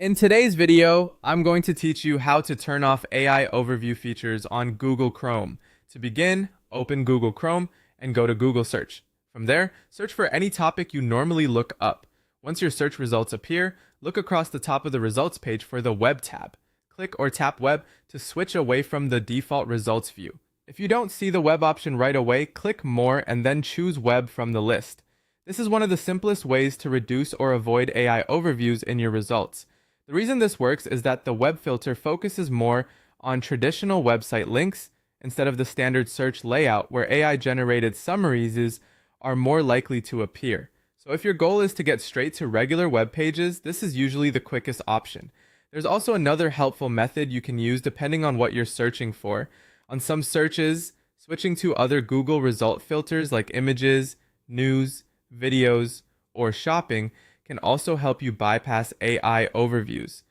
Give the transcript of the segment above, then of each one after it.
In today's video, I'm going to teach you how to turn off AI overview features on Google Chrome. To begin, open Google Chrome and go to Google Search. From there, search for any topic you normally look up. Once your search results appear, look across the top of the results page for the Web tab. Click or tap Web to switch away from the default results view. If you don't see the Web option right away, click More and then choose Web from the list. This is one of the simplest ways to reduce or avoid AI overviews in your results. The reason this works is that the web filter focuses more on traditional website links instead of the standard search layout where AI-generated summaries are more likely to appear. So if your goal is to get straight to regular web pages, this is usually the quickest option. There's also another helpful method you can use depending on what you're searching for. On some searches, switching to other Google result filters like images, news, videos, or shopping can also help you bypass AI overviews.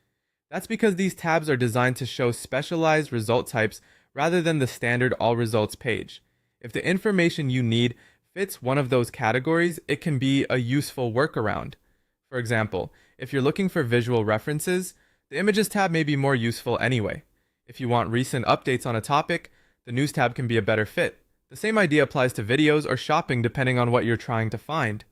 That's because these tabs are designed to show specialized result types rather than the standard all results page. If the information you need fits one of those categories, it can be a useful workaround. For example, if you're looking for visual references, the Images tab may be more useful anyway. If you want recent updates on a topic, the News tab can be a better fit. The same idea applies to videos or shopping depending on what you're trying to find.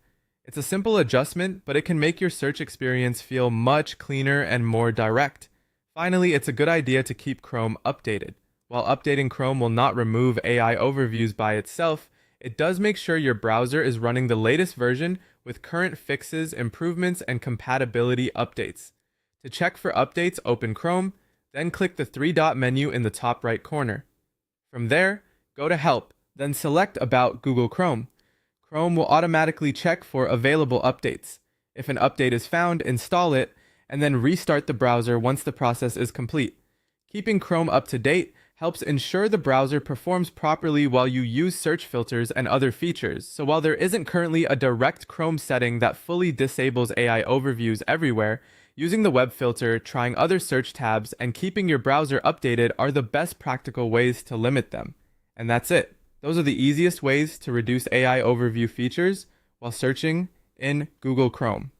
It's a simple adjustment, but it can make your search experience feel much cleaner and more direct. Finally, it's a good idea to keep Chrome updated. While updating Chrome will not remove AI overviews by itself, it does make sure your browser is running the latest version with current fixes, improvements, and compatibility updates. To check for updates, open Chrome, then click the three-dot menu in the top right corner. From there, go to Help, then select About Google Chrome. Chrome will automatically check for available updates. If an update is found, install it, and then restart the browser once the process is complete. Keeping Chrome up to date helps ensure the browser performs properly while you use search filters and other features. So while there isn't currently a direct Chrome setting that fully disables AI overviews everywhere, using the web filter, trying other search tabs, and keeping your browser updated are the best practical ways to limit them. And that's it. Those are the easiest ways to reduce AI overview features while searching in Google Chrome.